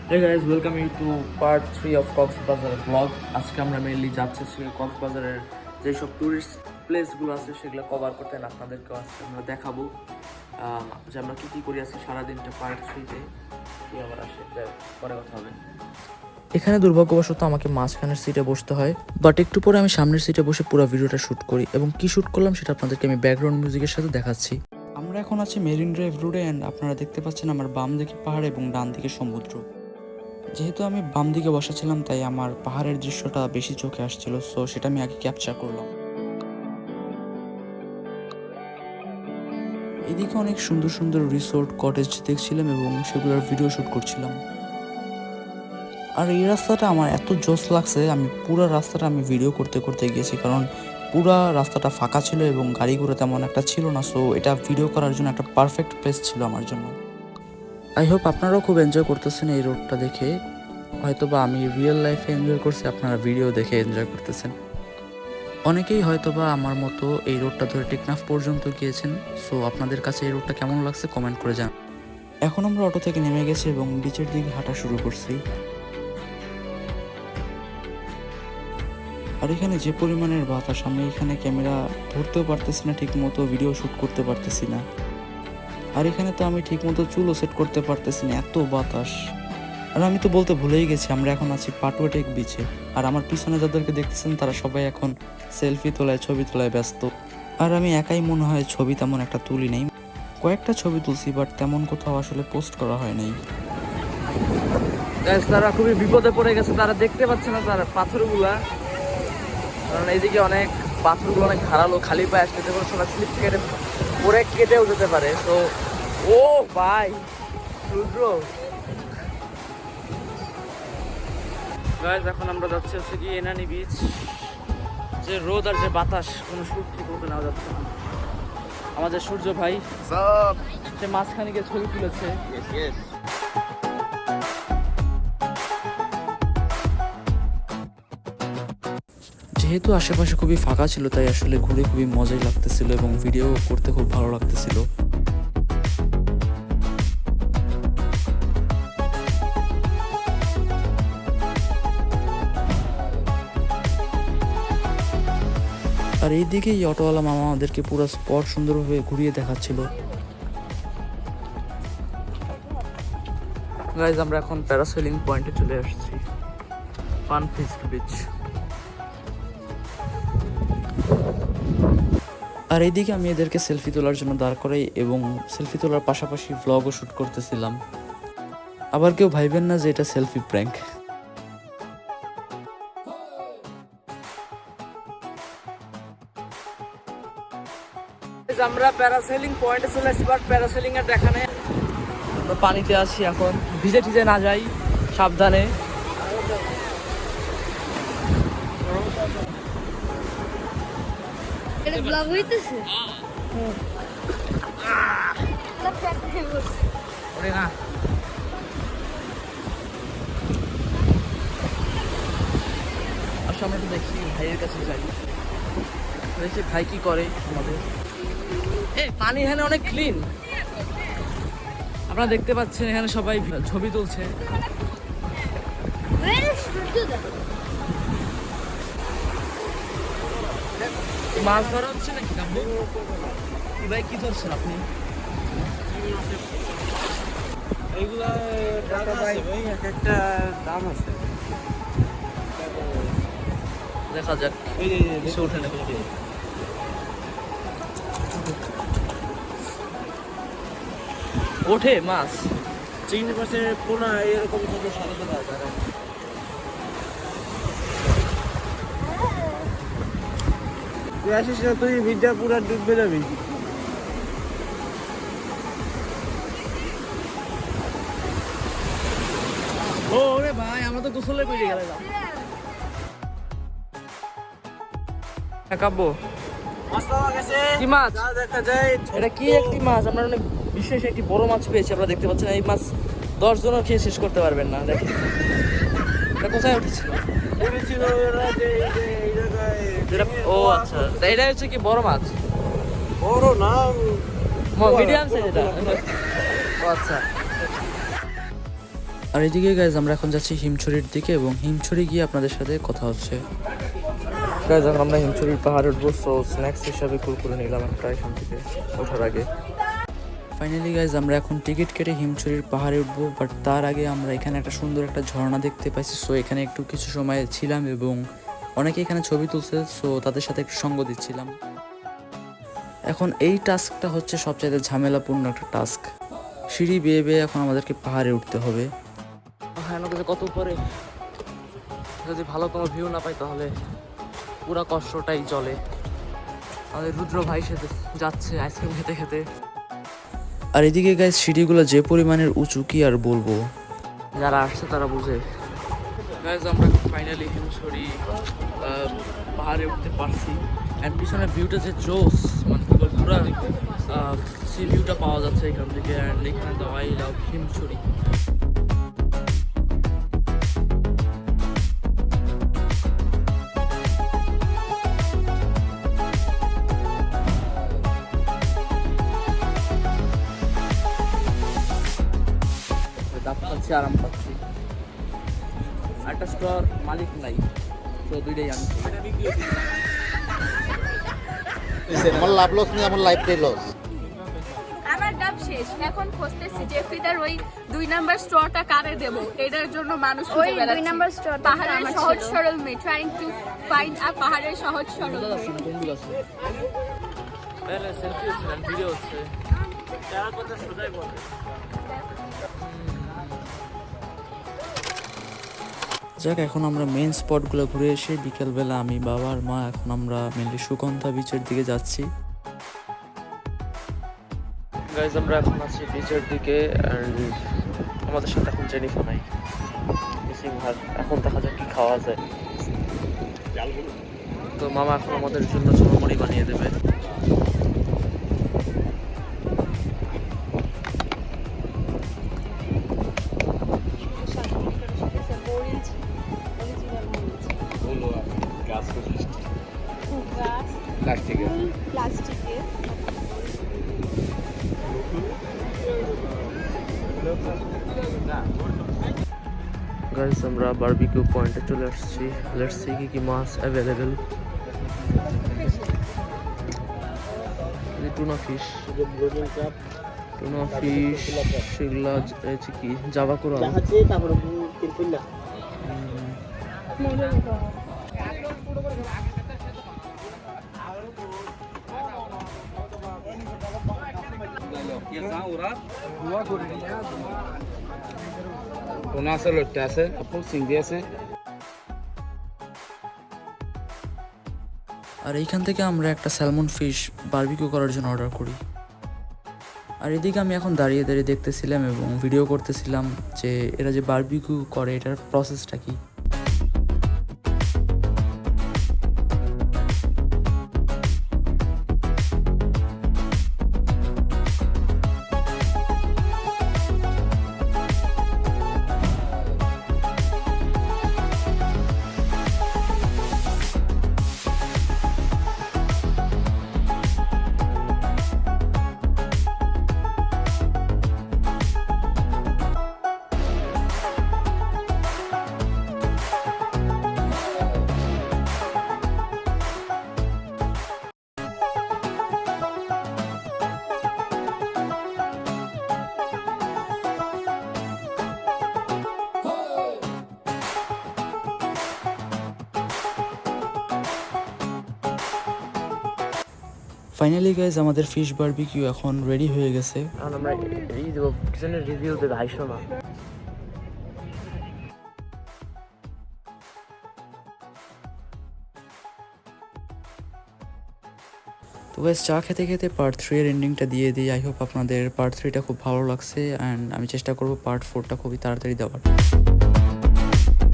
Hey guys, welcome you to part 3 of Cox's Bazar vlog. আজকে আমরা mainly যাচ্ছি কক্সবাজারের যেসব টুরিস্ট প্লেসগুলো আছে সেগুলো কভার করতে আপনাদেরকে আজকে আমরা দেখাবো যে আমরা কী কী করি আজকে সারাদিনটা পার্ট 3-তে কী আবার আসে পরে কথা হবে। এখানে দুর্ভাগ্যবশত আমাকে মাঝখানের সিটে বসতে হয়, বাট একটু পরে আমি সামনের সিটে বসে পুরো ভিডিওটা শ্যুট করি এবং কি শ্যুট করলাম সেটা আপনাদেরকে আমি ব্যাকগ্রাউন্ড মিউজিকের সাথে দেখাচ্ছি। আমরা এখন আছি মেরিন ড্রাইভ রোডে অ্যান্ড আপনারা দেখতে পাচ্ছেন আমার বাম দিকে পাহাড় এবং ডান দিকে সমুদ্র। যেহেতু আমি বাম দিকে বসেছিলাম তাই আমার পাহাড়ের দৃশ্যটা বেশি চোখে আসছিল, সো সেটা আমি আগে ক্যাপচার করলাম। এদিকে অনেক সুন্দর সুন্দর রিসোর্ট কটেজ দেখছিলাম এবং সেগুলোর ভিডিও শ্যুট করছিলাম। আর এই রাস্তাটা আমার এত জোস লাগছে, আমি পুরো রাস্তাটা আমি ভিডিও করতে করতে গিয়েছি, কারণ পুরা রাস্তাটা ফাঁকা ছিল এবং গাড়ি ঘোড়া তেমন একটা ছিল না, সো এটা ভিডিও করার জন্য একটা পারফেক্ট প্লেস ছিল আমার জন্য। আই হোপ আপনারাও খুব এনজয় করতেছেন এই রোডটা দেখে। হয়তোবা আমি রিয়েল লাইফে এনজয় করছি, আপনারা ভিডিও দেখে এনজয় করতেছেন। অনেকেই হয়তোবা আমার মতো এই রোডটা ধরে টেকনাফ পর্যন্ত গিয়েছেন, সো আপনাদের কাছে এই রোডটা কেমন লাগছে কমেন্ট করে জানান। এখন আমরা অটো থেকে নেমে গেছি এবং বিচের দিকে হাঁটা শুরু করছি। আর এখানে যে পরিমাণের বাতাস, আমি এখানে ক্যামেরা ধরতেও পারতেছি না ঠিক মতো, ভিডিও শ্যুট করতে পারতেছি না। আর এখানে তো আমি ঠিক মতো চুলও সেট করতে পারতেছি না, এত বাতাস। আর আমি তো বলতে ভুলেই গেছি, আমরা এখন আছি পাটুয়াটেক বিচে। আর আমার পিছনে যাদেরকে দেখতেছেন তারা সবাই এখন সেলফি তোলায় ছবি তোলায় ব্যস্ত। আর আমি একাই মনে হয় ছবি তেমন একটা তুলি নেই, কয়েকটা ছবি তুলছি বাট তেমন কোথাও আসলে পোস্ট করা হয় নাই। তারা খুবই বিপদে পড়ে গেছে, তারা দেখতে পাচ্ছে না তার পাথরগুলা, কারণ এইদিকে অনেক পাথরগুলো অনেক ধারালো, খালি পায়ে আসতে কোনো সময় স্লিপ কেটে পরে কেটেও যেতে পারে। তো ও ভাই রুদ্র গাইজ, এখন আমরা যাচ্ছি হচ্ছে কি এনানি বিচ। যে রোদ আর যে বাতাস, কোনো শুট ঠিক মতো নেওয়া যাচ্ছে না। আমাদের সূর্য ভাই সে মাঝখানে গিয়ে ছবি তুলেছে। যেহেতু আশেপাশে খুবই ফাঁকা ছিল তাই আসলে ঘুরে খুবই মজাই লাগতেছিল এবং ভিডিও করতে খুব ভালো লাগতেছিল। আর এইদিকে এই অটোওয়ালা মামা আমাদেরকে পুরো স্পট সুন্দরভাবে ঘুরিয়ে দেখাচ্ছিল। গাইজ, আমরা এখন প্যারাসেলিং পয়েন্টে চলে আসছি, ফান ফিস্ট বিচ। আর এইদিকে আমি এদেরকে সেলফি তোলার জন্য দাঁড় করাই এবং সেলফি তোলার পাশাপাশি ভ্লগও শ্যুট করতেছিলাম। আবার কেউ ভাইবেন না যে এটা সেলফি প্র্যাঙ্ক। আমরা প্যারাসেলিং পয়েন্টে চলে আসছি, বাট প্যারাসেলিং এর দেখা নেই। আমরা পানিতে আছি এখন, ভিজে টিজে না যাই, সাবধানে। এটা ব্লগ হইতেছে ওরে না, আসলে আমরা একটু দেখি ভাইয়ের কাছে যাই, দেখি ভাই কি করে আমাদের। এই পানি এখানে অনেক ক্লিন, আপনারা দেখতে পাচ্ছেন এখানে সবাই ছবি তুলছে। মাছ ধরা হচ্ছে নাকি কাব্য? ভাই কি ধরছেন আপনি? এইগুলা টাকা ভাই এক একটা দাম আছে, দেখা যাক কিছু ওঠে না। ওঠে মাছ, চিংড়ি মাছের পোনা এরকম ছোট সাদা সাদা। তুই আসিস না, তুই ভিডিও পুরা ডুববে যাবি। ও রে ভাই, আমরা তো গোসলে বেরিয়ে গেলাম। কাব্য, কি মাছ দেখা যায়? এটা কি একটি মাছ, আমরা অনেক বিশেষ একটি বড় মাছ পেয়েছি। আপনারা দেখতে পাচ্ছেন এই মাছ 10 জনও খেয়ে শেষ করতে পারবেন না। দেখেন এটা কোথায় উঠেছিল, ও আচ্ছা, এটা হচ্ছে কি বড় মাছ, বড় না মিডিয়াম সাইজ এটা। ও আচ্ছা, আর এদিকে গাইজ আমরা এখন যাচ্ছি হিমছড়ির দিকে এবং হিমছড়ি গিয়ে আপনাদের সাথে কথা হচ্ছে। গাইজ এখন আমরা হিমছড়ির পাহাড়ে উঠবো, সো স্ন্যাক্স হিসাবে কুরকুরে নিলাম একটা এখান থেকে ওঠার আগে। ফাইনালি গাইজ আমরা এখন টিকিট কেটে হিমছড়ির পাহাড়ে উঠবো, বাট তার আগে আমরা এখানে একটা সুন্দর একটা ঝর্ণা দেখতে পাইছি। সো এখানে একটু কিছু সময় ছিলাম এবং অনেকে এখানে ছবি তুলছে, সো তাদের সাথে একটু সঙ্গ দিচ্ছিলাম। এখন এই টাস্কটা হচ্ছে সবচাইতে ঝামেলাপূর্ণ একটা টাস্ক। সিঁড়ি বেয়ে বেয়ে এখন আমাদেরকে পাহাড়ে উঠতে হবে। হ্যাঁ, কত উপরে, যদি ভালো কোনো ভিউ না পাই তাহলে পুরো কষ্টটাই চলে। আমাদের রুদ্র ভাই সাথে যাচ্ছে আইসক্রিম খেতে খেতে। আর এদিকে গাইজ সিঁড়িগুলো যে পরিমাণের উঁচু কি আর বলবো, যারা আসছে তারা বুঝে। গাইজ আমরা ফাইনালি হিমছড়ি পাহাড়ে উঠতে পারছি। অ্যান্ড পিছনে ভিউটা যে জোস, মানে পুরো সি ভিউটা পাওয়া যাচ্ছে এখান থেকে। অ্যান্ড এখানে তো আই লাভ হিমছড়ি। দাপ পাচ্ছি, আরাম পাচ্ছি। একটা স্টোর মালিক নাই, তো দুইটাই আমি। আমার লাভ লস নেই, আমার লাইফটাই লস। আমার ডাব শেষ, এখন খুঁজতেছি জেফরিদার ওই 2 নাম্বার স্টোরটা কারে দেব। এটার জন্য মানুষ খুঁজে বেড়াচ্ছে। 2 নাম্বার স্টোর পাহাড়ের সহজ সরল মে ট্রাইং টু ফাইন্ড আ পাহাড়ের সহজ সরল মে। বন্ধু আছে, সেলফি হচ্ছে না, ভিডিও হচ্ছে। যারা কথা সোজাই বলে। যাক, এখন আমরা মেন স্পটগুলো ঘুরে এসে বিকেলবেলা আমি, বাবা আর মা এখন আমরা মেনলি সুগন্ধা বিচের দিকে যাচ্ছি। গাইজ আমরা এখন আছি বিচের দিকে। অ্যান্ড আমাদের সাথে এখন জেনিফা নাই, মিসিং ভাগ। এখন দেখা যাক কি খাওয়া যায়। তো মামা এখন আমাদের জন্য ঝোলমুড়ি বানিয়ে দেবে। প্লাস্টিকের গাইজ আমরা বারবিকিউ পয়েন্টে চলে আসছি। লেটস সি কি কি মাছ অ্যাভেলেবেল। টুনা ফিশ, সেগুলা হচ্ছে কি জাভা কোরাল। পোনা আছে, লইট্টা আছে, আপনার চিংড়ি আছে। আর এইখান থেকে আমরা একটা স্যালমন ফিশ বারবিকিউ করার জন্য অর্ডার করি। আর এদিকে আমি এখন দাঁড়িয়ে দাঁড়িয়ে দেখতেছিলাম এবং ভিডিও করতেছিলাম যে এরা যে বারবিকিউ করে এটার প্রসেসটা কি। ফাইনালি গাইজ আমাদের ফিশ বারবিকিউ এখন রেডি হয়ে গেছে। এখন আমরা এই দেবো কিচেনের রিভিউ দেবে 250 না। তো গাইজ চা খেতে খেতে পার্ট 3 এর এন্ডিংটা দিয়ে দিই। আই হোপ আপনাদের পার্ট 3টা খুব ভালো লাগছে অ্যান্ড আমি চেষ্টা করবো পার্ট 4টা খুবই তাড়াতাড়ি দেওয়ার।